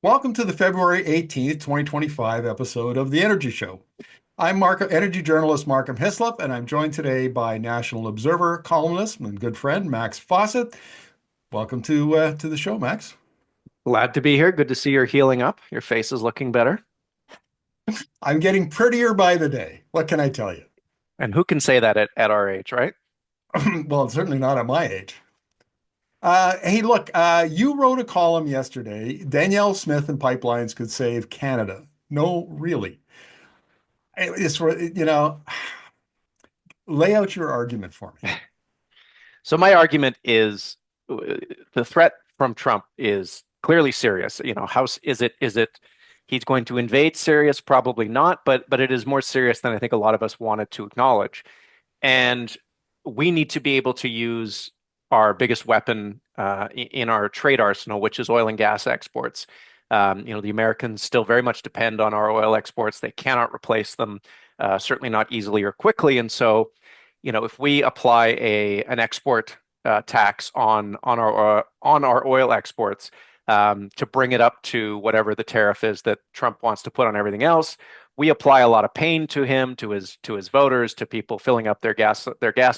Welcome to the February 18th, 2025 episode of the Energy Show. I'm Markham, energy journalist Markham Hislop, and I'm joined today by National Observer columnist and good friend Max Fawcett. Welcome to the show, Max. Glad to be here. Good to see you're healing up. Your face is looking better. I'm getting prettier by the day. What can I tell you? And who can say that at our age, right? Well, certainly not at my age. Hey, look, you wrote a column yesterday. Danielle Smith and pipelines could save Canada. No, really. It's, lay out your argument for me. So my argument is the threat from Trump is clearly serious. How is it he's going to invade Syria? Probably not, but it is more serious than I think a lot of us wanted to acknowledge. And we need to be able to use our biggest weapon in our trade arsenal, which is oil and gas exports. The Americans still very much depend on our oil exports. They cannot replace them, certainly not easily or quickly. And so, if we apply an export tax on our oil exports to bring it up to whatever the tariff is that Trump wants to put on everything else, we apply a lot of pain to him, to his voters, to people filling up their gas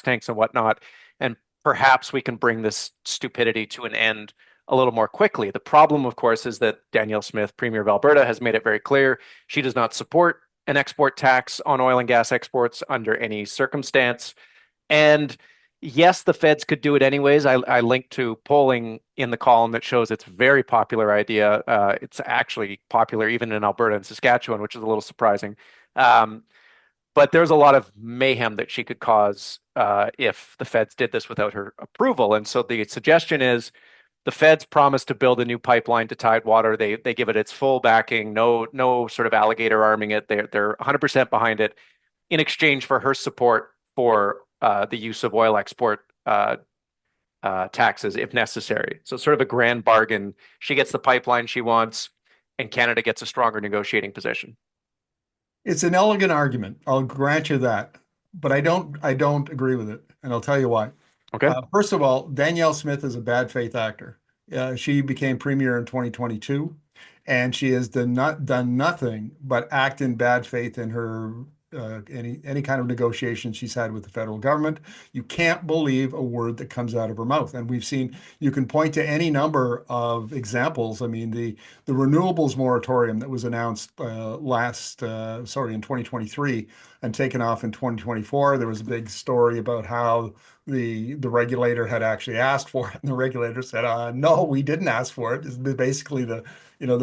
tanks and whatnot, and perhaps we can bring this stupidity to an end a little more quickly. The problem, of course, is that Danielle Smith, Premier of Alberta, has made it very clear she does not support an export tax on oil and gas exports under any circumstance. And yes, the feds could do it anyways. I linked to polling in the column that shows it's a very popular idea. It's actually popular even in Alberta and Saskatchewan, which is a little surprising. Um, but there's a lot of mayhem that she could cause if the feds did this without her approval. And so the suggestion is the feds promise to build a new pipeline to Tidewater. They give it its full backing, no sort of alligator arming it. They're 100% behind it in exchange for her support for the use of oil export taxes if necessary. So sort of a grand bargain. She gets the pipeline she wants, and Canada gets a stronger negotiating position. It's an elegant argument. I'll grant you that, but I don't agree with it, and I'll tell you why. Okay. First of all, Danielle Smith is a bad faith actor. She became premier in 2022, and she has done nothing but act in bad faith in her any kind of negotiation she's had with the federal government. You can't believe a word that comes out of her mouth, and we've seen. You can point to any number of examples. I mean, the renewables moratorium that was announced in 2023 and taken off in 2024. There was a big story about how the regulator had actually asked for it, and the regulator said, "No, we didn't ask for it." It's basically the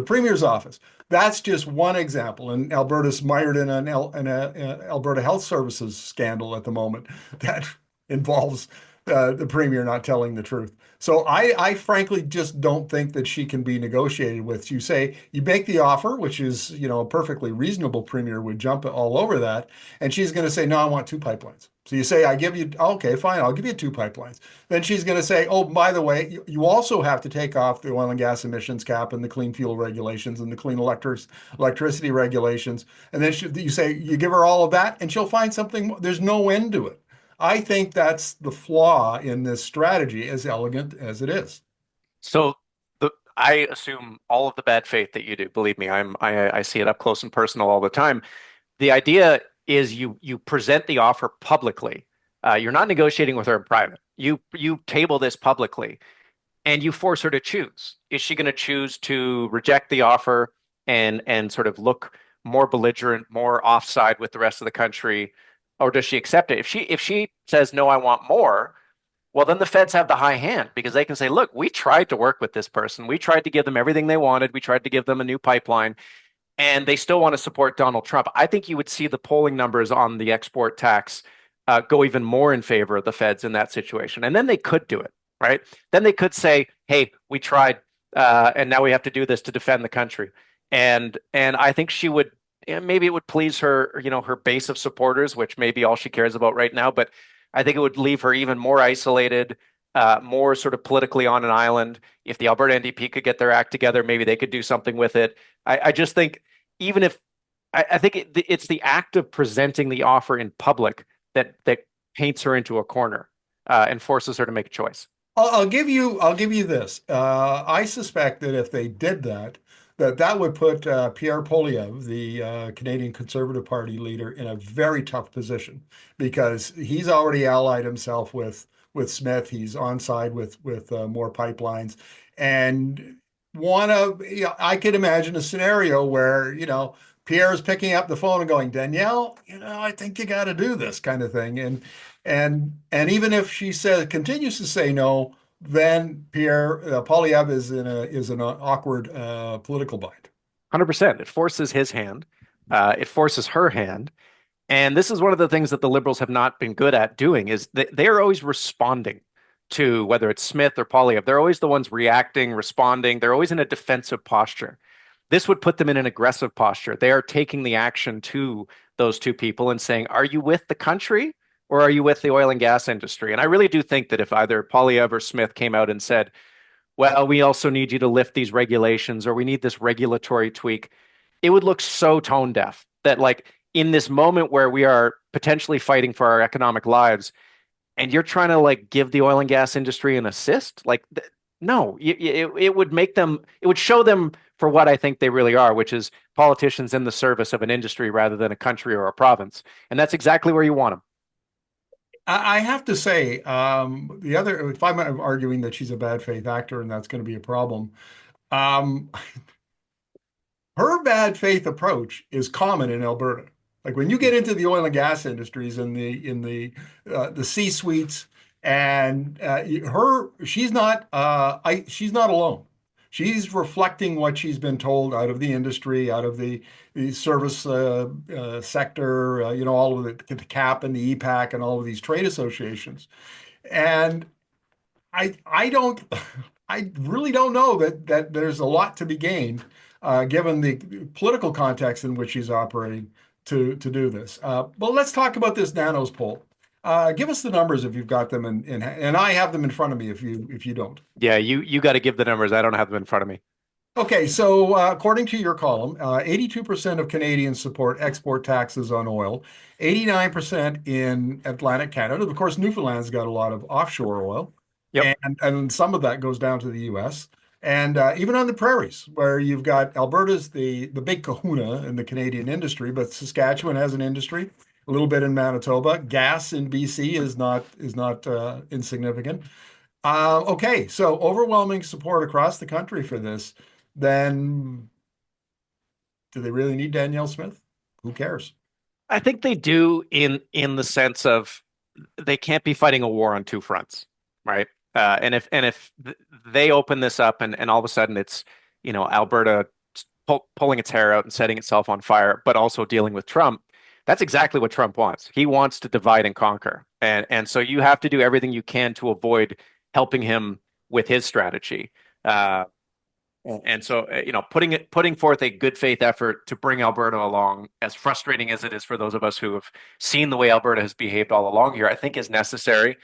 premier's office. That's just one example, and Alberta's mired in an Alberta Health Services scandal at the moment that involves the premier not telling the truth. So I frankly just don't think that she can be negotiated with. You say you make the offer, which is, a perfectly reasonable premier would jump all over that, and she's going to say, "No, I want two pipelines." So you say, "I give you, okay, fine, I'll give you two pipelines." Then she's going to say, "Oh, by the way, you also have to take off the oil and gas emissions cap and the clean fuel regulations and the clean electricity regulations." And then you say, you give her all of that, and she'll find something. There's no end to it. I think that's the flaw in this strategy, as elegant as it is. So I assume all of the bad faith that you do. Believe me, I see it up close and personal all the time. The idea is you present the offer publicly. You're not negotiating with her in private. You table this publicly, and you force her to choose. Is she going to choose to reject the offer and sort of look more belligerent, more offside with the rest of the country, or does she accept it? If she says no, I want more, well, then the feds have the high hand because they can say, look, we tried to work with this person. We tried to give them everything they wanted. We tried to give them a new pipeline, and they still want to support Donald Trump. I think you would see the polling numbers on the export tax go even more in favor of the feds in that situation. And then they could do it, right? Then they could say, hey, we tried, and now we have to do this to defend the country. And I think she would, maybe it would please her, her base of supporters, which may be all she cares about right now. But I think it would leave her even more isolated, more sort of politically on an island. If the Alberta NDP could get their act together, maybe they could do something with it. I just think even if I think it's the act of presenting the offer in public that paints her into a corner and forces her to make a choice. I'll give you this. I suspect that if they did that, that would put Pierre Poilievre, the Canadian Conservative Party leader, in a very tough position because he's already allied himself with Smith. He's on side with more pipelines, and I could imagine a scenario where Pierre is picking up the phone and going, Danielle, I think you got to do this kind of thing, and even if she continues to say no, then Pierre Poilievre is an awkward political bind. 100%. It forces his hand. It forces her hand. And this is one of the things that the liberals have not been good at doing is that they're always responding to whether it's Smith or Poilievre. They're always the ones reacting, responding. They're always in a defensive posture. This would put them in an aggressive posture. They are taking the action to those two people and saying, are you with the country or are you with the oil and gas industry? And I really do think that if either Poilievre or Smith came out and said, well, we also need you to lift these regulations or we need this regulatory tweak, it would look so tone deaf that, like, in this moment where we are potentially fighting for our economic lives and you're trying to like give the oil and gas industry an assist, like, no, it would make them, it would show them for what I think they really are, which is politicians in the service of an industry rather than a country or a province. And that's exactly where you want them. I have to say, if I'm arguing that she's a bad faith actor and that's going to be a problem, um, her bad faith approach is common in Alberta. Like when you get into the oil and gas industries and the C-suites, and she's not alone. She's reflecting what she's been told out of the industry, out of the service sector, all of the CAP and the EPAC and all of these trade associations. And I don't I really don't know that there's a lot to be gained given the political context in which he's operating to do this. But let's talk about this Nanos poll. Give us the numbers if you've got them, and I have them in front of me if you don't. Yeah, you got to give the numbers. I don't have them in front of me. Okay, so according to your column, 82% of Canadians support export taxes on oil, 89% in Atlantic Canada. Of course, Newfoundland's got a lot of offshore oil, Yep. and some of that goes down to the US. And even on the prairies, where you've got Alberta's the big kahuna in the Canadian industry, but Saskatchewan has an industry, a little bit in Manitoba. Gas in BC is not insignificant. Okay, so overwhelming support across the country for this. Then do they really need Danielle Smith? Who cares? I think they do in the sense of they can't be fighting a war on two fronts, right? And if they open this up and all of a sudden it's Alberta pulling its hair out and setting itself on fire, but also dealing with Trump, that's exactly what Trump wants. He wants to divide and conquer, and so you have to do everything you can to avoid helping him with his strategy. Uh, and so, putting forth a good faith effort to bring Alberta along, as frustrating as it is for those of us who have seen the way Alberta has behaved all along here, I think is necessary.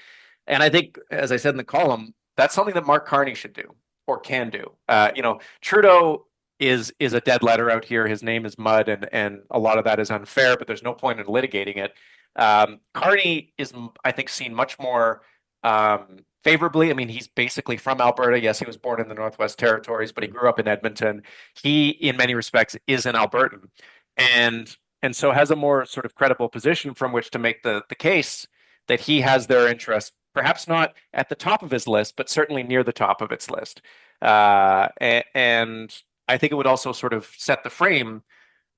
And I think, as I said in the column, that's something that Mark Carney should do or can do. Trudeau is a dead letter out here. His name is mud, and a lot of that is unfair, but there's no point in litigating it. Carney is, I think, seen much more favorably. I mean, he's basically from Alberta. Yes, he was born in the Northwest Territories, but he grew up in Edmonton. He, in many respects, is an Albertan, and so has a more sort of credible position from which to make the case that he has their interest, perhaps not at the top of his list, but certainly near the top of its list. And I think it would also sort of set the frame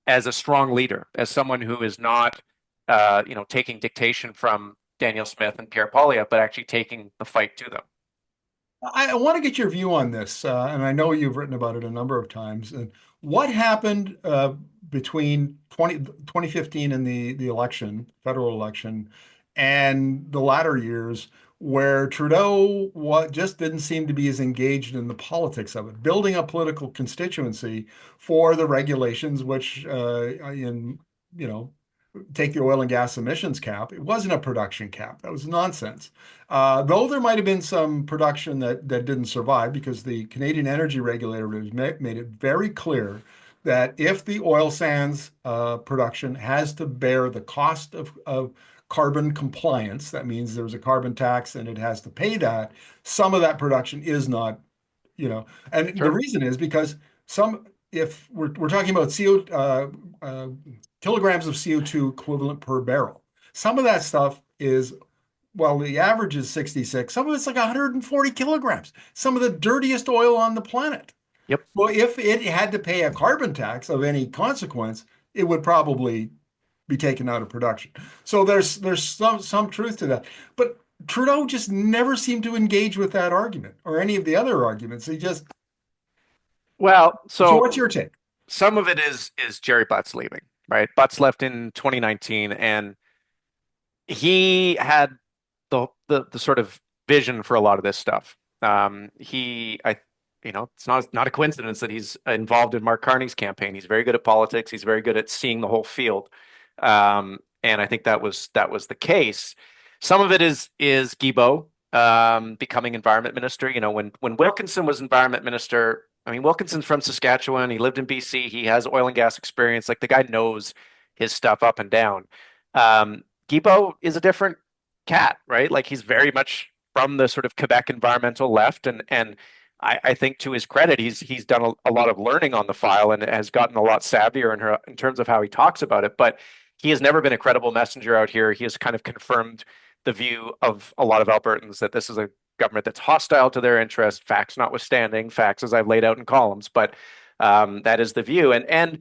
as a strong leader, as someone who is not, taking dictation from Danielle Smith and Pierre Poilievre, but actually taking the fight to them. I want to get your view on this, and I know you've written about it a number of times. And what happened between 2015 and the election, federal election, and the latter years, where Trudeau just didn't seem to be as engaged in the politics of it, building a political constituency for the regulations, which you know, take the oil and gas emissions cap. It wasn't a production cap. That was nonsense. Though there might have been some production that didn't survive because the Canadian Energy Regulator has made it very clear that if the oil sands production has to bear the cost of carbon compliance, that means there's a carbon tax and it has to pay that, some of that production is not, and the Sure. reason is because some if we're talking about uh, kilograms of CO2 equivalent per barrel, some of that stuff is, well, the average is 66. Some of it's like 140 kilograms. Some of the dirtiest oil on the planet. Yep. Well, if it had to pay a carbon tax of any consequence, it would probably be taken out of production. So there's some truth to that. But Trudeau just never seemed to engage with that argument or any of the other arguments. He just Well, So so what's your take? some of it is Jerry Butts leaving, right? Butts left in 2019, and he had the sort of vision for a lot of this stuff. It's not a coincidence that he's involved in Mark Carney's campaign. He's very good at politics. He's very good at seeing the whole field, and I think that was the case. Some of it is Guilbeault becoming environment minister. When Wilkinson was environment minister, I mean, Wilkinson's from Saskatchewan. He lived in BC. He has oil and gas experience. Like the guy knows his stuff up and down. Guilbeault is a different cat, right? Like he's very much from the sort of Quebec environmental left, and I think to his credit, he's done a lot of learning on the file and has gotten a lot savvier in terms of how he talks about it. But he has never been a credible messenger out here. He has kind of confirmed the view of a lot of Albertans that this is a government that's hostile to their interests, facts notwithstanding, facts as I've laid out in columns, but that is the view. And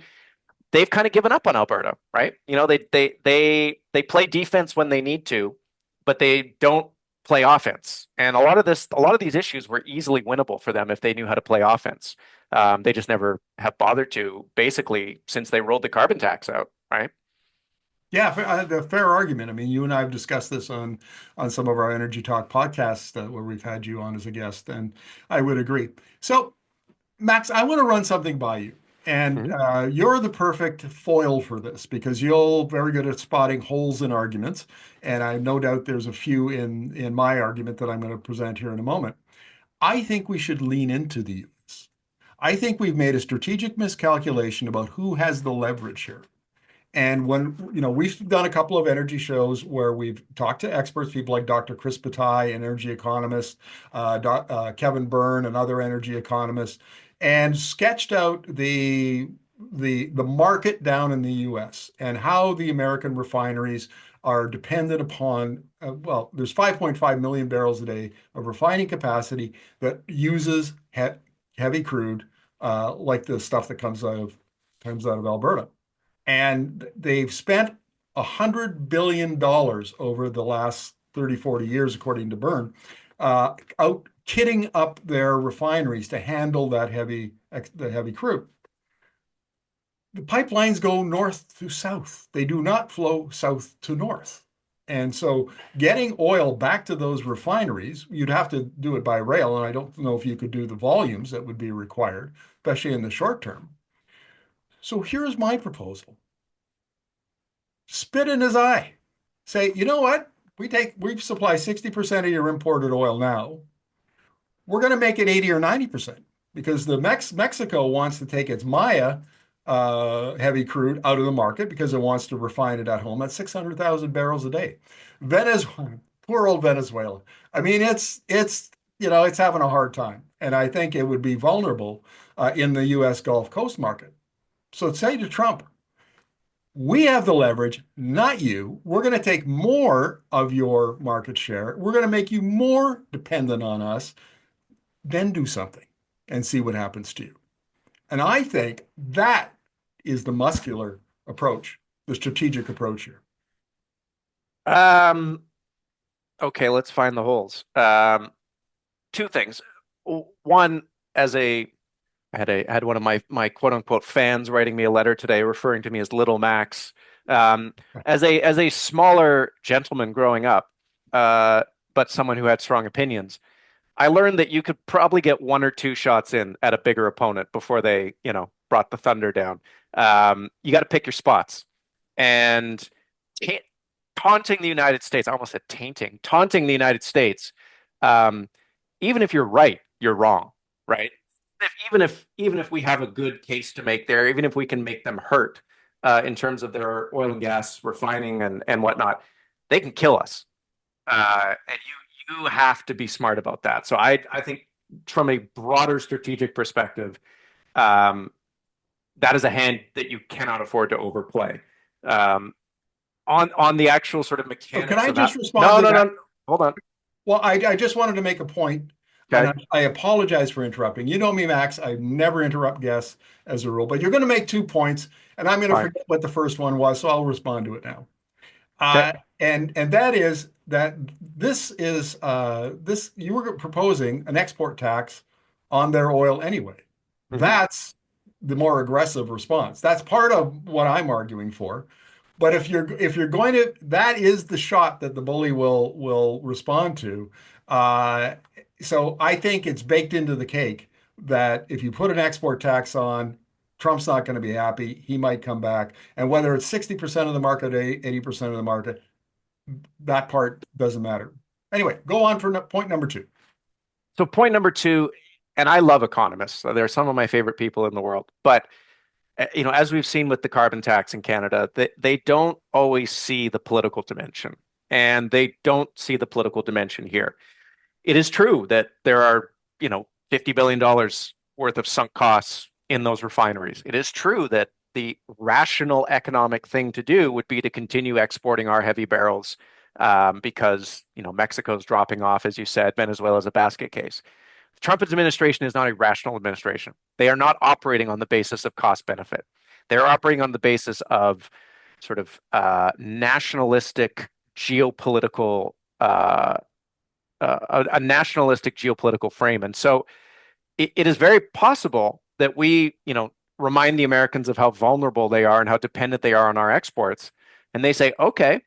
they've kind of given up on Alberta, right? They play defense when they need to, but they don't play offense. And a lot of these issues were easily winnable for them if they knew how to play offense. They just never have bothered to, basically, since they rolled the carbon tax out, right? Yeah, the fair argument. I mean, you and I have discussed this on some of our Energy Talk podcasts where we've had you on as a guest, and I would agree. So, Max, I want to run something by you, and Mhm. you're the perfect foil for this because you're very good at spotting holes in arguments, and I have no doubt there's a few in my argument that I'm going to present here in a moment. I think we should lean into the U.S. I think we've made a strategic miscalculation about who has the leverage here. And we've done a couple of energy shows where we've talked to experts, people like Dr. Chris Bataille, an energy economist, Kevin Byrne, another energy economist, and sketched out the market down in the U.S. and how the American refineries are dependent upon, well, there's 5.5 million barrels a day of refining capacity that uses heavy crude, like the stuff that comes out of Alberta. And they've spent $100 billion over the last 30, 40 years, according to Byrne, out kitting up their refineries to handle the heavy crude. The pipelines go north to south. They do not flow south to north. And so getting oil back to those refineries, you'd have to do it by rail. And I don't know if you could do the volumes that would be required, especially in the short term. So here's my proposal. Spit in his eye. Say, you know what? We supply 60% of your imported oil now. We're going to make it 80 or 90% because the Mexico wants to take its Maya heavy crude out of the market because it wants to refine it at home at 600,000 barrels a day. Venezuela, poor old Venezuela. I mean, it's having a hard time, and I think it would be vulnerable in the U.S. Gulf Coast market. So say to Trump, we have the leverage, not you. We're going to take more of your market share. We're going to make you more dependent on us. Then do something and see what happens to you. And I think that is the muscular approach, the strategic approach here. Um, okay, let's find the holes. Two things. One, as a I had one of my quote unquote fans writing me a letter today referring to me as Little Max. Um, as a smaller gentleman growing up, but someone who had strong opinions, I learned that you could probably get one or two shots in at a bigger opponent before they, brought the thunder down. You got to pick your spots. And ta taunting the United States, I almost said taunting the United States, um, even if you're right, you're wrong, right? Even if we have a good case to make there, even if we can make them hurt in terms of their oil and gas refining and whatnot, they can kill us. And you have to be smart about that. So I think from a broader strategic perspective, um, that is a hand that you cannot afford to overplay. Um, on the actual sort of So can mechanics I of how, just respond no, to no, that? no, hold on. Well, I just wanted to make a point, and Okay, I apologize for interrupting. You know me, Max. I never interrupt guests as a rule, but you're going to make 2 points, and I'm going to fine. forget what the first one was, so I'll respond to it now. Okay. And that is that this you were proposing an export tax on their oil anyway. Hmm. That's the more aggressive response. That's part of what I'm arguing for. But if you're going to, that is the shot that the bully will respond to. Uh, so I think it's baked into the cake that if you put an export tax on, Trump's not going to be happy. He might come back. And whether it's 60% of the market, 80% of the market, that part doesn't matter. Anyway, go on for point number two. So point number two, and I love economists. So they're some of my favorite people in the world. But as we've seen with the carbon tax in Canada, they don't always see the political dimension, and they don't see the political dimension here. It is true that there are, $50 billion worth of sunk costs in those refineries. It is true that the rational economic thing to do would be to continue exporting our heavy barrels because, Mexico's dropping off, as you said, Venezuela's a basket case. The Trump administration is not a rational administration. They are not operating on the basis of cost benefit. They're operating on the basis of sort of nationalistic geopolitical a nationalistic geopolitical frame. And so it is very possible that we, remind the Americans of how vulnerable they are and how dependent they are on our exports. And they say, okay,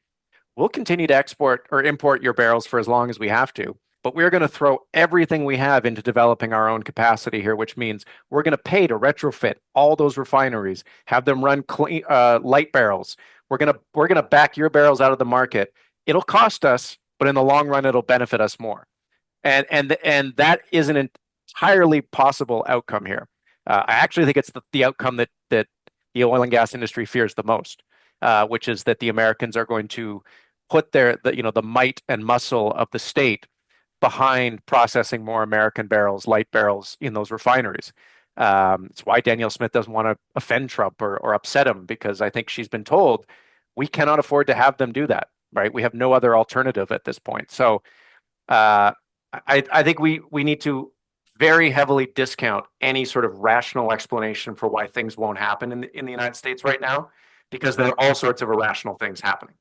we'll continue to export or import your barrels for as long as we have to. But we're going to throw everything we have into developing our own capacity here, which means we're going to pay to retrofit all those refineries, have them run clean, light barrels. We're gonna back your barrels out of the market. It'll cost us, but in the long run, it'll benefit us more. And that is an entirely possible outcome here. I actually think it's the outcome that the oil and gas industry fears the most, which is that the Americans are going to put the might and muscle of the state behind processing more American barrels, light barrels in those refineries. It's why Danielle Smith doesn't want to offend Trump or upset him, because I think she's been told we cannot afford to have them do that, right? We have no other alternative at this point. So uh, I think we need to very heavily discount any sort of rational explanation for why things won't happen in the United States right now, because there are all sorts of irrational things happening.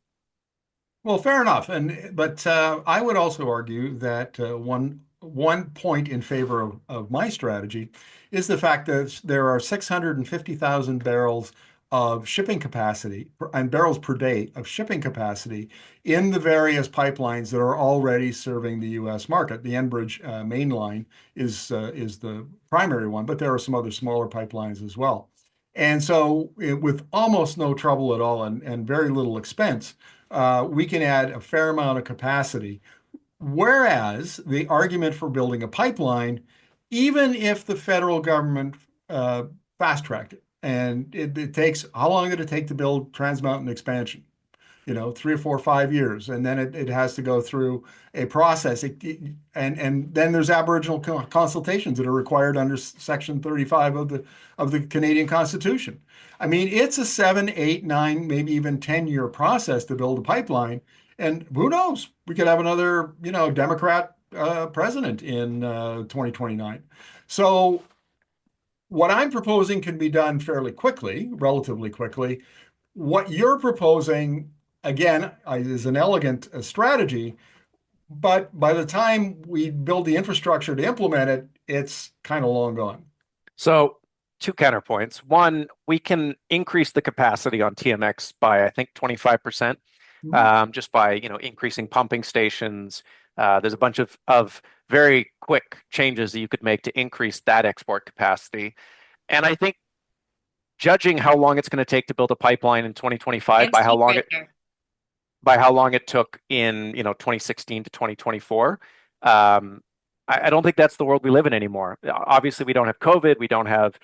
Well, fair enough. But I would also argue that one point in favor of my strategy is the fact that there are 650,000 barrels of shipping capacity and barrels per day of shipping capacity in the various pipelines that are already serving the U.S. market. The Enbridge main line is the primary one, but there are some other smaller pipelines as well. And so, with almost no trouble at all and very little expense, we can add a fair amount of capacity. Whereas the argument for building a pipeline, even if the federal government uh, fast tracked it, and it takes, how long did it take to build Trans Mountain expansion? 3 or 4 or 5 years, and then it has to go through a process. And then there's Aboriginal consultations that are required under Section 35 of the Canadian Constitution. I mean, it's a 7, 8, 9, maybe even 10-year process to build a pipeline. And who knows? We could have another, Democrat president in 2029. So what I'm proposing can be done fairly quickly, relatively quickly. What you're proposing, again, is an elegant strategy, but by the time we build the infrastructure to implement it, it's kind of long gone. So, two counterpoints. One, we can increase the capacity on TMX by, I think, 25%, Mhm. just by, increasing pumping stations. There's a bunch of very quick changes that you could make to increase that export capacity. And I think, judging how long it's going to take to build a pipeline in 2025 And speak right there. by how long it took in 2016 to 2024. I don't think that's the world we live in anymore. Obviously, we don't have COVID, we don't have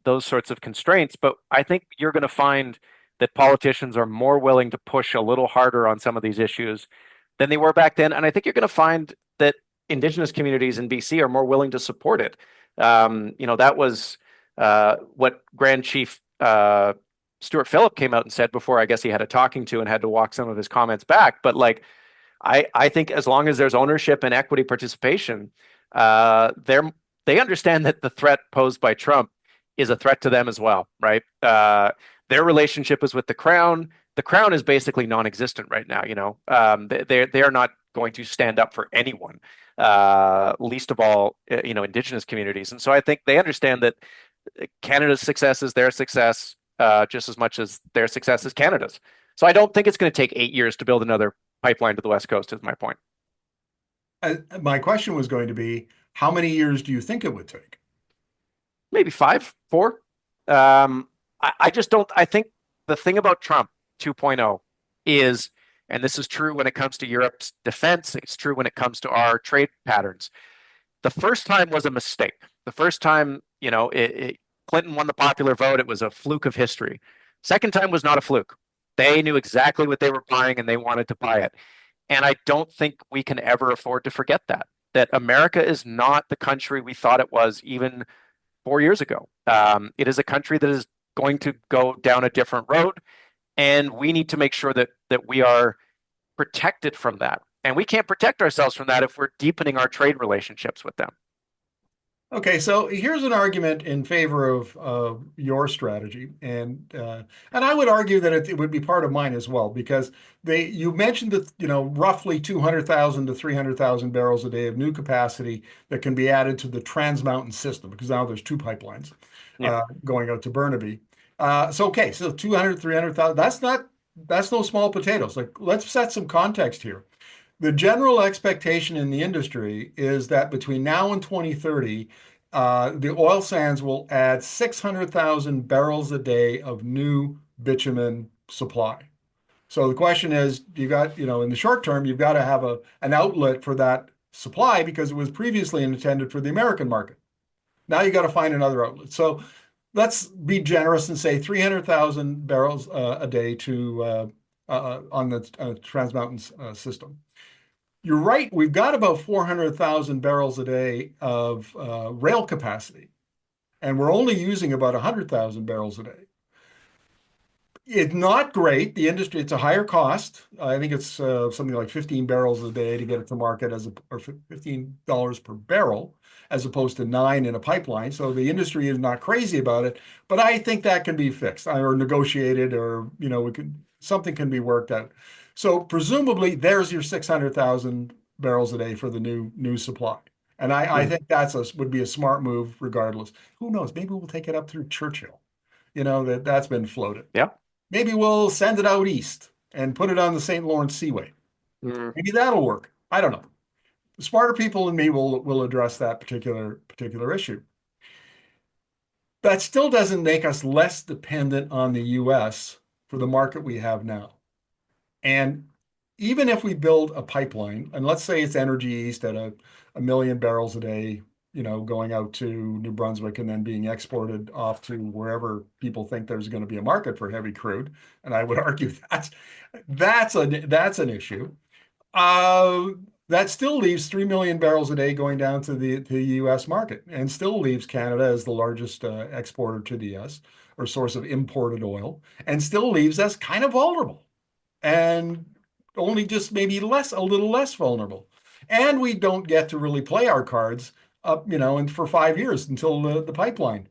those sorts of constraints, but I think you're going to find that politicians are more willing to push a little harder on some of these issues than they were back then. And I think you're going to find that Indigenous communities in BC are more willing to support it. That was what Grand Chief Stuart Phillip came out and said before, I guess he had a talking to and had to walk some of his comments back. But like, I think as long as there's ownership and equity participation, they understand that the threat posed by Trump is a threat to them as well, right? Their relationship is with the crown. The crown is basically non-existent right now. They are not going to stand up for anyone, least of all, indigenous communities. And so I think they understand that Canada's success is their success, just as much as their success is Canada's. So I don't think it's going to take 8 years to build another pipeline to the West Coast, is my point. My question was going to be, how many years do you think it would take? Maybe five, four. I just don't. I think the thing about Trump 2.0 is, and this is true when it comes to Europe's defense, it's true when it comes to our trade patterns. The first time was a mistake. The first time, Clinton won the popular vote, it was a fluke of history. Second time was not a fluke. They knew exactly what they were buying and they wanted to buy it. And I don't think we can ever afford to forget that America is not the country we thought it was even 4 years ago. It is a country that is going to go down a different road, and we need to make sure that we are protected from that. And we can't protect ourselves from that if we're deepening our trade relationships with them. Okay, so here's an argument in favor of your strategy, and I would argue that it would be part of mine as well, because you mentioned that roughly 200,000 to 300,000 barrels a day of new capacity that can be added to the Trans Mountain system, because now there's two pipelines Yeah. going out to Burnaby. So 200, 300,000. That's no small potatoes. Like, let's set some context here. The general expectation in the industry is that between now and 2030, the oil sands will add 600,000 barrels a day of new bitumen supply. So the question is, in the short term, you've got to have an outlet for that supply because it was previously intended for the American market. Now you got to find another outlet. So let's be generous and say 300,000 barrels a day on the Trans Mountain system. You're right. We've got about 400,000 barrels a day of rail capacity, and we're only using about 100,000 barrels a day. It's not great. The industry, it's a higher cost. I think it's something like 15 barrels a day to get it to market or $15 per barrel, as opposed to 9 in a pipeline. So the industry is not crazy about it, but I think that can be fixed or negotiated, or something can be worked out. So presumably there's your 600,000 barrels a day for the new supply. And I Mhm. think would be a smart move regardless. Who knows? Maybe we'll take it up through Churchill. That's been floated. Yeah. Maybe we'll send it out east and put it on the St. Lawrence Seaway. Mm. Maybe that'll work. I don't know. The smarter people than me will address that particular issue. That still doesn't make us less dependent on the US for the market we have now. And even if we build a pipeline, and let's say it's Energi East at a million barrels a day, going out to New Brunswick and then being exported off to wherever people think there's going to be a market for heavy crude. And I would argue that's an issue. Uh, that still leaves 3 million barrels a day going down to the US market, and still leaves Canada as the largest exporter to the US, or source of imported oil, and still leaves us kind of vulnerable, and only just maybe a little less vulnerable. And we don't get to really play our cards up, and for 5 years until the pipeline.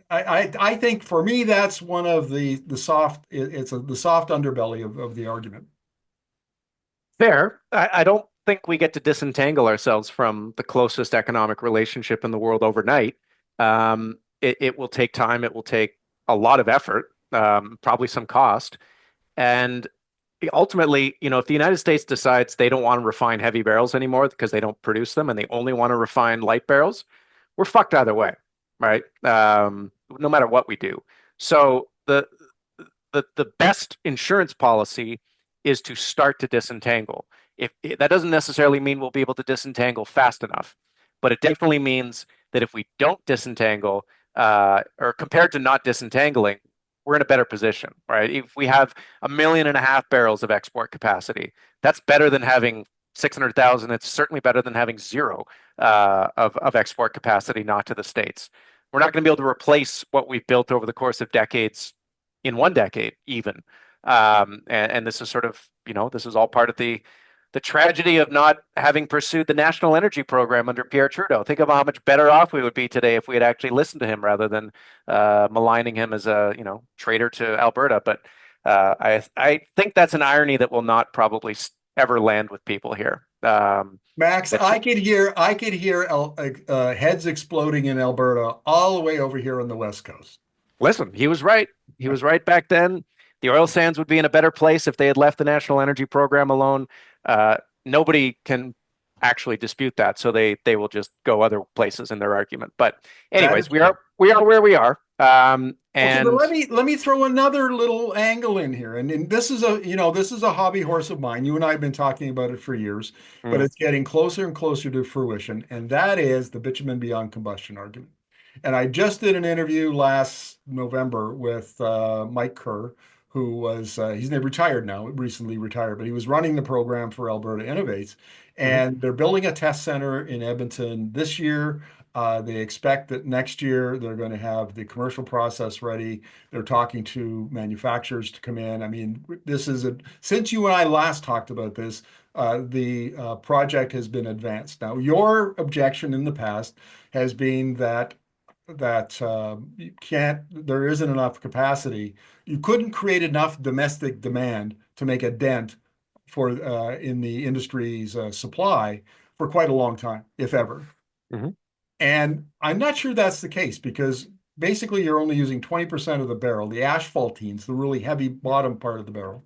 I think for me that's one of the soft the soft underbelly of the argument. Fair. I don't think we get to disentangle ourselves from the closest economic relationship in the world overnight. It will take time. It will take a lot of effort, probably some cost. And ultimately, if the United States decides they don't want to refine heavy barrels anymore because they don't produce them and they only want to refine light barrels, we're fucked either way, right? No matter what we do. So the best insurance policy is to start to disentangle. If that doesn't necessarily mean we'll be able to disentangle fast enough, but it definitely means that if we don't disentangle, or compared to not disentangling, we're in a better position, right? If we have 1.5 million barrels of export capacity, that's better than having 600,000. It's certainly better than having zero of export capacity not to the States. we're not going to be able to replace what we've built over the course of decades in one decade, even. And this is sort of, this is all part of the tragedy of not having pursued the national energy program under Pierre Trudeau. Think of how much better off we would be today if we had actually listened to him rather than maligning him as a, traitor to Alberta. But I think that's an irony that will not probably ever land with people here. Max, That I could hear heads exploding in Alberta all the way over here on the West Coast. Listen, he was right. He was right back then. The oil sands would be in a better place if they had left the national energy program alone. Nobody can actually dispute that, so they will just go other places in their argument. But That is anyways, we true. are we are where we are. Okay, but And let me throw another little angle in here, and this is a hobby horse of mine. You and I have been talking about it for years, but mm, it's getting closer and closer to fruition, and that is the bitumen beyond combustion argument. And I just did an interview last November with Mike Kerr, who was he's retired now, recently retired, but he was running the program for Alberta Innovates, mhm, and they're building a test center in Edmonton this year. They expect that next year they're going to have the commercial process ready. They're talking to manufacturers to come in. I mean, since you and I last talked about this, the project has been advanced. Now, your objection in the past has been that you can't, there isn't enough capacity. You couldn't create enough domestic demand to make a dent for in the industry's supply for quite a long time, if ever. mhm, And I'm not sure that's the case because basically you're only using 20% of the barrel, the asphaltenes, the really heavy bottom part of the barrel.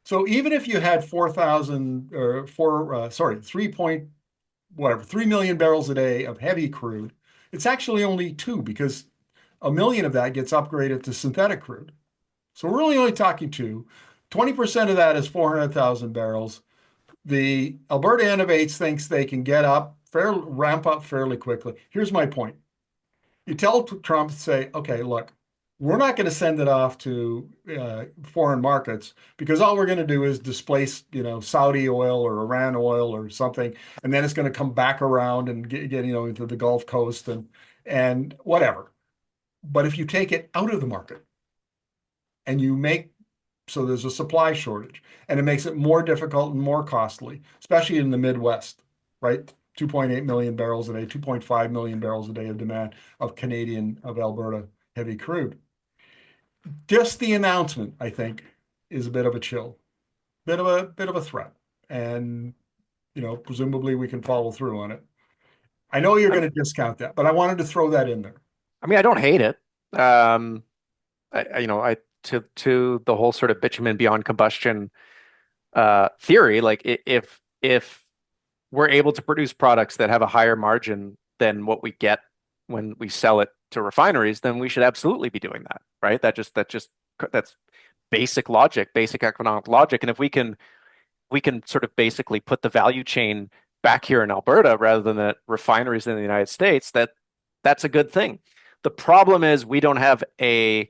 So even if you had 4,000 or 3 point, whatever, 3 million barrels a day of heavy crude, it's actually only two because a million of that gets upgraded to synthetic crude. So we're really only talking two. 20% of that is 400,000 barrels. The Alberta Innovates thinks they can ramp up fairly quickly. Here's my point. You tell Trump, say, okay, look, we're not going to send it off to foreign markets because all we're going to do is displace, Saudi oil or Iran oil or something, and then it's going to come back around and get into the Gulf Coast and whatever. But if you take it out of the market and you make so there's a supply shortage, and it makes it more difficult and more costly, especially in the Midwest, right? 2.8 million barrels a day, 2.5 million barrels a day of demand of Alberta heavy crude. Just the announcement, I think, is a bit of a chill, bit of a threat. And, presumably we can follow through on it. I know you're I, going to discount that, but I wanted to throw that in there. I mean, I don't hate it. Um, I to the whole sort of bitumen beyond combustion theory, like if we're able to produce products that have a higher margin than what we get when we sell it to refineries, then we should absolutely be doing that, right? That's basic logic, basic economic logic. And if we can sort of basically put the value chain back here in Alberta rather than at refineries in the United States, that's a good thing. The problem is we don't have an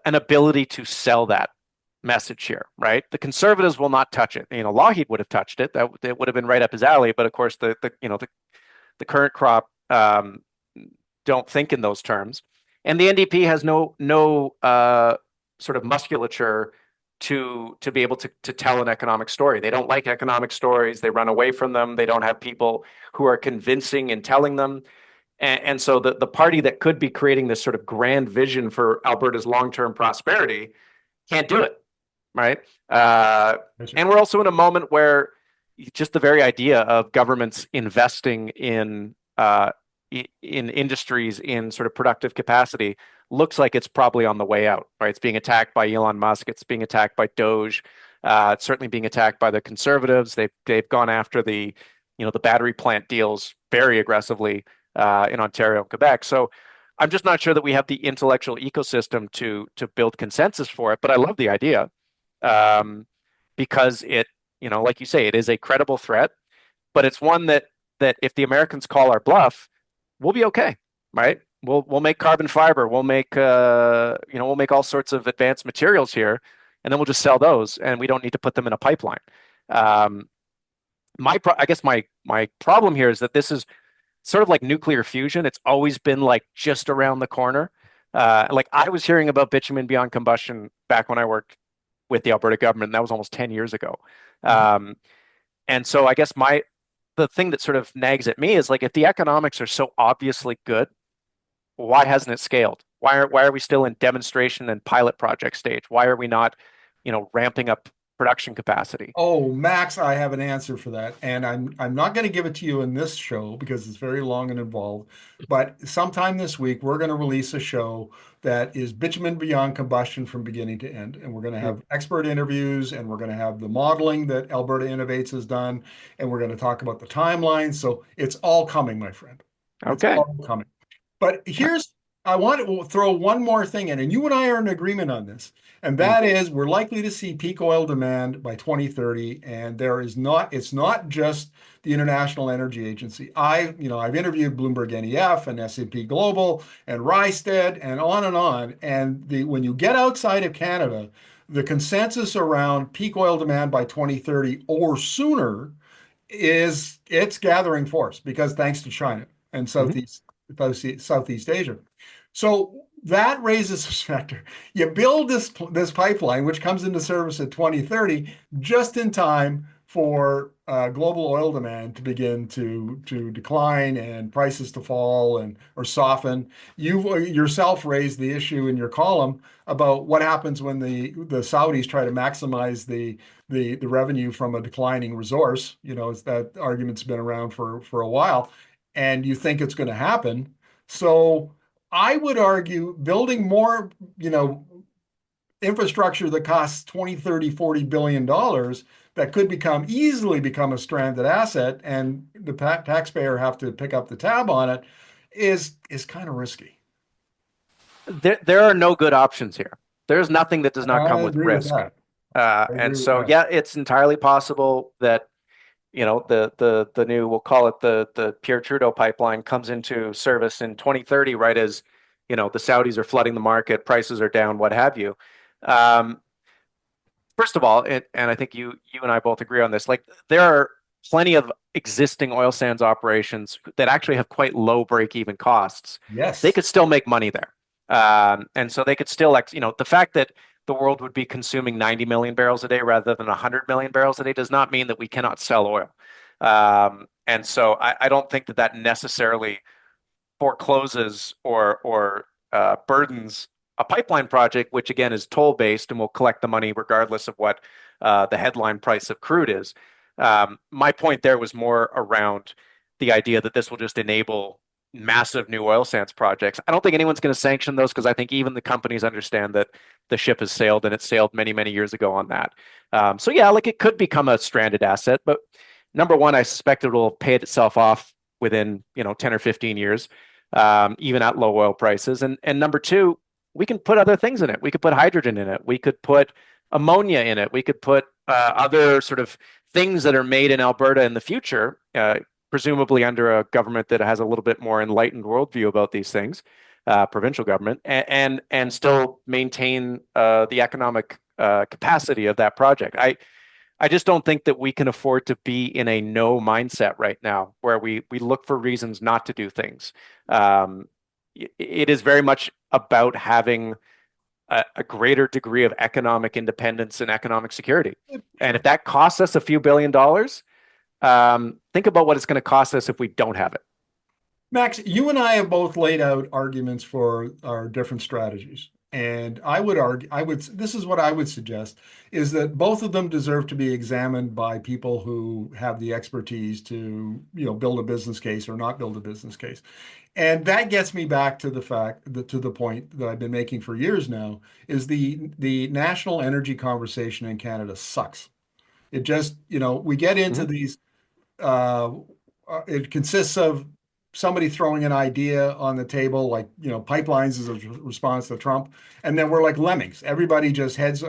ability to sell that message here, right? The conservatives will not touch it. Lougheed would have touched it. That would have been right up his alley. But of course, the current crop don't think in those terms, and the NDP has no sort of musculature to be able to tell an economic story. They don't like economic stories. They run away from them. They don't have people who are convincing in telling them. And so the party that could be creating this sort of grand vision for Alberta's long-term prosperity can't do it, right? And we're also in a moment where just the very idea of governments investing in industries in sort of productive capacity looks like it's probably on the way out, right? It's being attacked by Elon Musk. It's being attacked by Doge. It's certainly being attacked by the conservatives. They've gone after the battery plant deals very aggressively in Ontario and Quebec. So I'm just not sure that we have the intellectual ecosystem to build consensus for it. But I love the idea because like you say, it is a credible threat, but it's one that if the Americans call our bluff, we'll be okay, right? We'll make carbon fiber, we'll make all sorts of advanced materials here, and then we'll just sell those, and we don't need to put them in a pipeline. I guess my problem here is that this is sort of like nuclear fusion. It's always been like just around the corner. Like I was hearing about bitumen beyond combustion back when I worked with the Alberta government, and that was almost 10 years ago. Mhm. Um, and so I guess the thing that sort of nags at me is like if the economics are so obviously good, why hasn't it scaled? Why are we still in demonstration and pilot project stage? Why are we not, ramping up production capacity? Oh, Max, I have an answer for that, and I'm not going to give it to you in this show because it's very long and involved. But sometime this week, we're going to release a show that is bitumen beyond combustion from beginning to end, and we're going to Mm. have expert interviews, and we're going to have the modeling that Alberta Innovates has done, and we're going to talk about the timeline. So it's all coming, my friend. It's Okay. all coming. But I want to throw one more thing in, and you and I are in agreement on this, and Mm. that is we're likely to see peak oil demand by 2030, and it's not just the International Energy Agency. I've interviewed Bloomberg NEF and S&P Global and Rystad and on, and when you get outside of Canada, the consensus around peak oil demand by 2030 or sooner it's gathering force because thanks to China and Mhm. Southeast Asia. So that raises a factor. You build this pipeline, which comes into service at 2030, just in time for global oil demand to begin to decline and prices to fall and or soften. You yourself raised the issue in your column about what happens when the Saudis try to maximize the revenue from a declining resource. That argument's been around for a while, and you think it's going to happen. So I would argue building more, infrastructure that costs 20, 30, 40 billion dollars that could easily become a stranded asset and the taxpayer have to pick up the tab on it is kind of risky. There are no good options here. There's nothing that does not I come with agree with risk. that. I And agree with so, that. yeah, it's entirely possible that, the new, we'll call it the Pierre Trudeau pipeline comes into service in 2030, right as, the Saudis are flooding the market, prices are down, what have you. Um, First of all, and I think you and I both agree on this, like there are plenty of existing oil sands operations that actually have quite low break-even costs. They Yes. could still make money there. And so they could still, the fact that the world would be consuming 90 million barrels a day rather than 100 million barrels a day does not mean that we cannot sell oil. And so I don't think that that necessarily forecloses or burdens a pipeline project, which again is toll based and will collect the money regardless of what the headline price of crude is. My point there was more around the idea that this will just enable massive new oil sands projects. I don't think anyone's going to sanction those because I think even the companies understand that the ship has sailed and it sailed many, many years ago on that. So yeah, like it could become a stranded asset, but number one, I suspect it will pay itself off within 10 or 15 years, even at low oil prices. And number two, we can put other things in it. We could put hydrogen in it. We could put ammonia in it. We could put other sort of things that are made in Alberta in the future, presumably under a government that has a little bit more enlightened worldview about these things, provincial government, and still maintain the economic capacity of that project. I just don't think that we can afford to be in a no mindset right now where we look for reasons not to do things. Um, it is very much about having a greater degree of economic independence and economic security. And if Sure. that costs us a few billion dollars, think about what it's going to cost us if we don't have it. Max, you and I have both laid out arguments for our different strategies. And I would argue, this is what I would suggest, is that both of them deserve to be examined by people who have the expertise to, build a business case or not build a business case. And that gets me back to to the point that I've been making for years now, is the national energy conversation in Canada sucks. It just, we get into Mhm. these uh, it consists of somebody throwing an idea on the table, like, pipelines is a response to Trump, and then we're like lemmings. Everybody just heads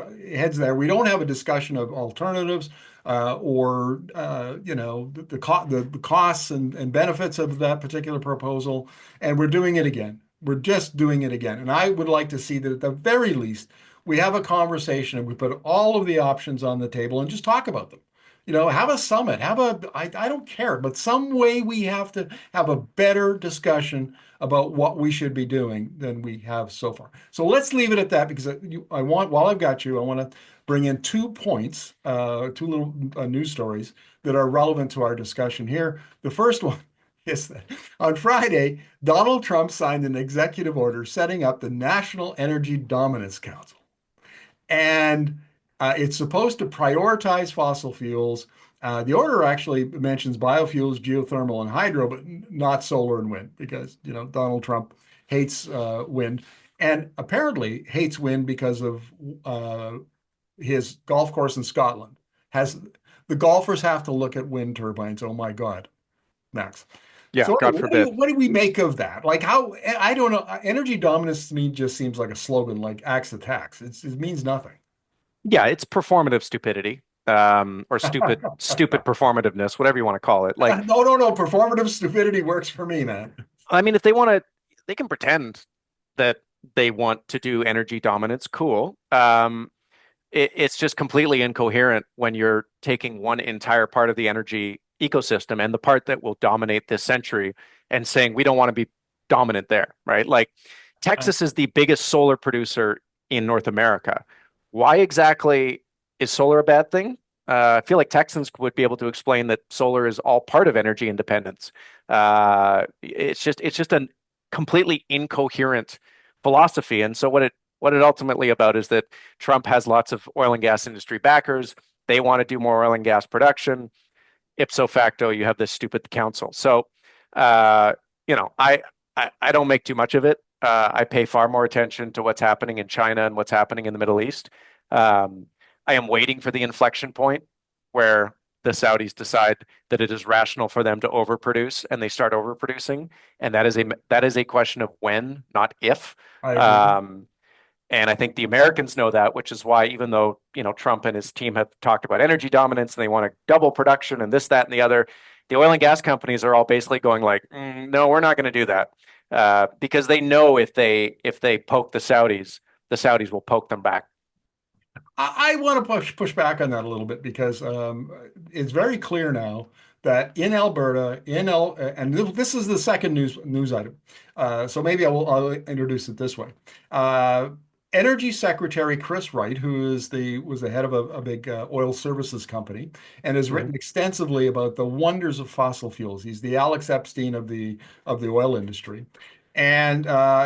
there. We don't have a discussion of alternatives or the costs and benefits of that particular proposal, and we're doing it again. We're just doing it again. And I would like to see that at the very least we have a conversation and we put all of the options on the table and just talk about them. Have a summit, I don't care, but some way we have to have a better discussion about what we should be doing than we have so far. So let's leave it at that because while I've got you, I want to bring in 2 points, two little news stories that are relevant to our discussion here. The first one is that on Friday, Donald Trump signed an executive order setting up the National Energy Dominance Council. And it's supposed to prioritize fossil fuels. The order actually mentions biofuels, geothermal, and hydro, but not solar and wind, because Donald Trump hates wind, and apparently hates wind because of uh, his golf course in Scotland. Has the golfers have to look at wind turbines? Oh my God, Max. Yeah, So God anyway, forbid. what do we make of that? Like how, I don't know. Energy dominance to me just seems like a slogan, like axe the tax. It means nothing. Yeah, it's performative stupidity, or stupid performativeness, whatever you want to call it. Like, No, no, no. Performative stupidity works for me, man. I mean, if they want to, they can pretend that they want to do energy dominance. Cool. It's just completely incoherent when you're taking one entire part of the energy ecosystem and the part that will dominate this century and saying we don't want to be dominant there, right? Like Texas is the biggest solar producer in North America. Why exactly is solar a bad thing? I feel like Texans would be able to explain that solar is all part of energy independence. It's just a completely incoherent philosophy. And so what it ultimately about is that Trump has lots of oil and gas industry backers. They want to do more oil and gas production. Ipso facto, you have this stupid council. So, uh, I don't make too much of it. I pay far more attention to what's happening in China and what's happening in the Middle East. Um, I am waiting for the inflection point where the Saudis decide that it is rational for them to overproduce and they start overproducing, and that is a question of when, not if. I agree. Um, and I think the Americans know that, which is why even though, Trump and his team have talked about energy dominance and they want to double production and this, that, and the other, the oil and gas companies are all basically going like, no, we're not going to do that. Because they know if they poke the Saudis will poke them back. I want to push back on that a little bit because it's very clear now that in Alberta, and this is the second news item. So maybe I'll introduce it this way. Uh, Energy Secretary Chris Wright, who was the head of a big oil services company, and has Mhm. written extensively about the wonders of fossil fuels. He's the Alex Epstein of the oil industry. And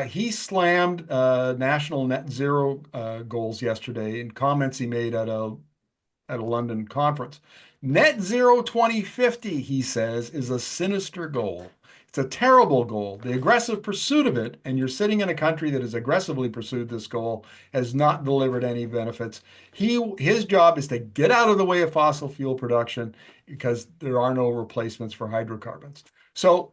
he slammed national net zero goals yesterday in comments he made at a London conference. Net zero 2050, he says, is a sinister goal. It's a terrible goal. The aggressive pursuit of it, and you're sitting in a country that has aggressively pursued this goal, has not delivered any benefits. His job is to get out of the way of fossil fuel production because there are no replacements for hydrocarbons. So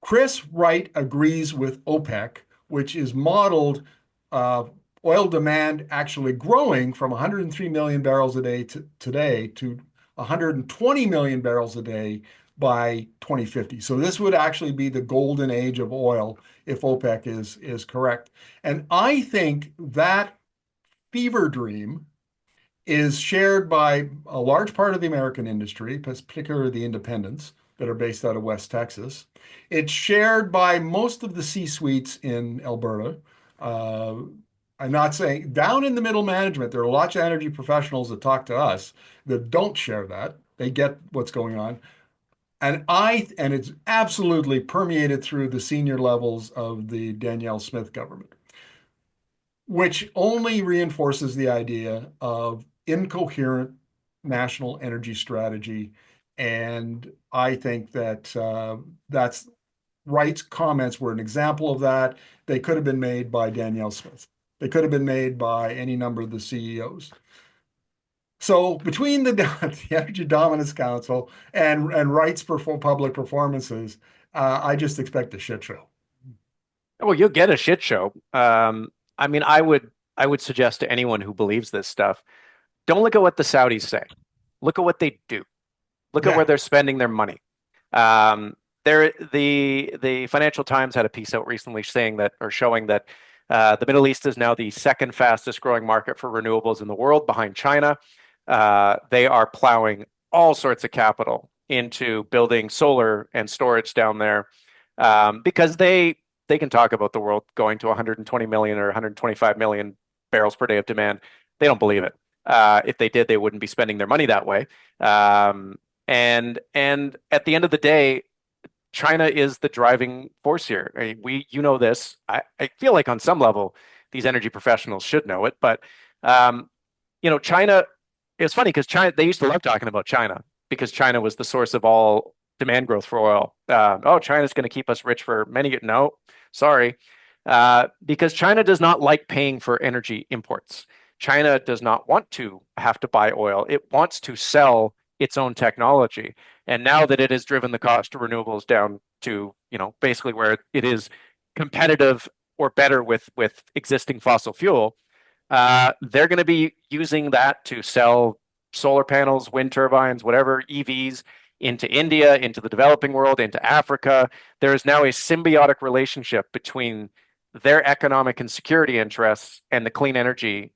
Chris Wright agrees with OPEC, which is modeled uh, oil demand actually growing from 103 million barrels a day today to 120 million barrels a day by 2050. So this would actually be the golden age of oil if OPEC is correct. And I think that fever dream is shared by a large part of the American industry, particularly the independents that are based out of West Texas. It's shared by most of the C-suites in Alberta. Uh, I'm not saying down in the middle management, there are lots of energy professionals that talk to us that don't share that. They get what's going on. And it's absolutely permeated through the senior levels of the Danielle Smith government, which only reinforces the idea of incoherent national energy strategy. And I think that that's Wright's comments were an example of that. They could have been made by Danielle Smith. They could have been made by any number of the CEOs. So between the Energy Dominance Council and Wright's public performances, I just expect a shit show. Oh, you'll get a shit show. I mean, I would suggest to anyone who believes this stuff, don't look at what the Saudis say. Look at what they do. Look at where Yeah. they're spending their money. Um, the Financial Times had a piece out recently saying that or showing that the Middle East is now the second fastest growing market for renewables in the world behind China. They are plowing all sorts of capital into building solar and storage down there because they can talk about the world going to 120 million or 125 million barrels per day of demand. They don't believe it. If they did, they wouldn't be spending their money that way. And at the end of the day, China is the driving force here. I mean, you know this. I feel like on some level, these energy professionals should know it, but um, China. It's funny because China. They used to love talking about China because China was the source of all demand growth for oil. Oh, China's going to keep us rich for many. No, sorry, because China does not like paying for energy imports. China does not want to have to buy oil. It wants to sell its own technology. And now that it has driven the cost of renewables down to, basically where it is competitive or better with existing fossil fuel, they're going to be using that to sell solar panels, wind turbines, whatever, EVs into India, into the developing world, into Africa. There is now a symbiotic relationship between their economic and security interests and the clean energy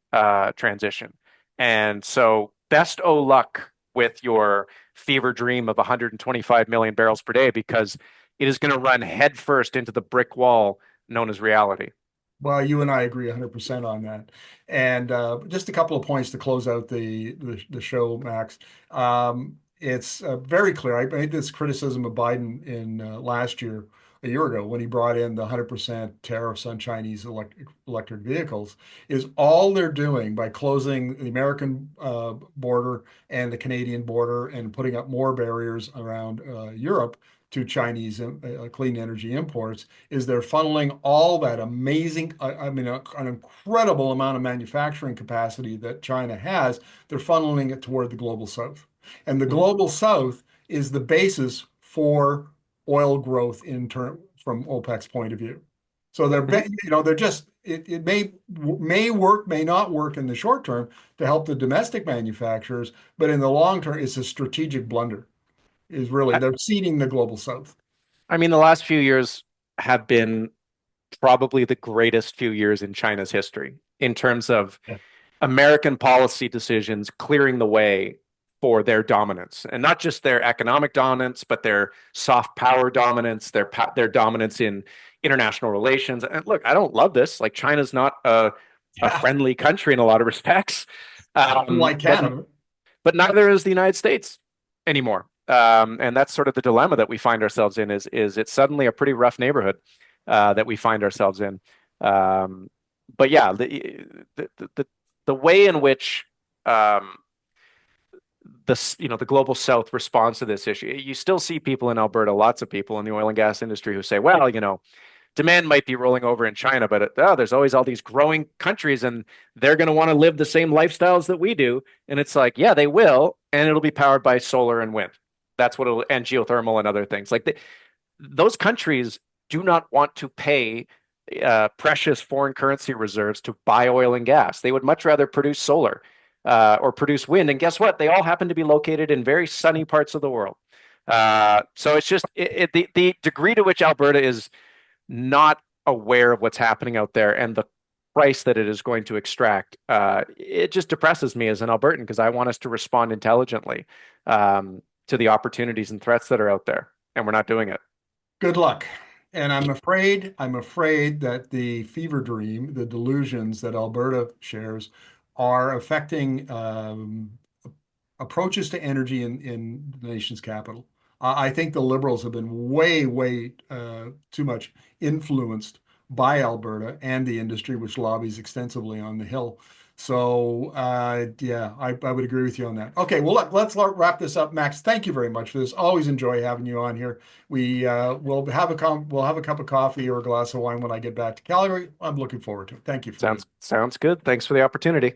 transition. And so, best o' luck with your fever dream of 125 million barrels per day because it is going to run headfirst into the brick wall known as reality. Well, you and I agree 100% on that. And just a couple of points to close out the show, Max. It's very clear. I made this criticism of Biden in last year, a year ago, when he brought in the 100% tariffs on Chinese electric vehicles, is all they're doing by closing the American border and the Canadian border and putting up more barriers around Europe to Chinese clean energy imports is they're funneling all that amazing, I mean, an incredible amount of manufacturing capacity that China has. They're funneling it toward the global south. And the Mhm. global south is the basis for oil growth in turn from OPEC's point of view. So Mhm. they're just it may work, may not work in the short term to help the domestic manufacturers, but in the long term, it's a strategic blunder. Is really I, they're seeding the global south. I mean, the last few years have been probably the greatest few years in China's history in terms of Yeah. American policy decisions clearing the way for their dominance, and not just their economic dominance, but their soft power dominance, their dominance in international relations. And look, I don't love this. Like China's not a Yeah. friendly country in a lot of respects, um, Unlike but Canada. but neither is the United States anymore. And that's sort of the dilemma that we find ourselves in is it's suddenly a pretty rough neighborhood that we find ourselves in. Um, but yeah, the way in which um, the global South responds to this issue, you still see people in Alberta, lots of people in the oil and gas industry who say, well, demand might be rolling over in China, but there's always all these growing countries and they're going to want to live the same lifestyles that we do. And it's like, yeah, they will. And it'll be powered by solar and wind. That's what it'll, and geothermal and other things. Those countries do not want to pay precious foreign currency reserves to buy oil and gas. They would much rather produce solar or produce wind. And guess what? They all happen to be located in very sunny parts of the world. So it's just the degree to which Alberta is not aware of what's happening out there and the price that it is going to extract, it just depresses me as an Albertan because I want us to respond intelligently to the opportunities and threats that are out there, and we're not doing it. Good luck. And I'm afraid that the fever dream, the delusions that Alberta shares, are affecting approaches to energy in the nation's capital. I think the Liberals have been way too much influenced by Alberta and the industry, which lobbies extensively on the Hill. So, yeah, I would agree with you on that. Okay, well, let's wrap this up. Max, thank you very much for this. Always enjoy having you on here. We'll have a cup of coffee or a glass of wine when I get back to Calgary. I'm looking forward to it. Thank you for being. Sounds good. Thanks for the opportunity.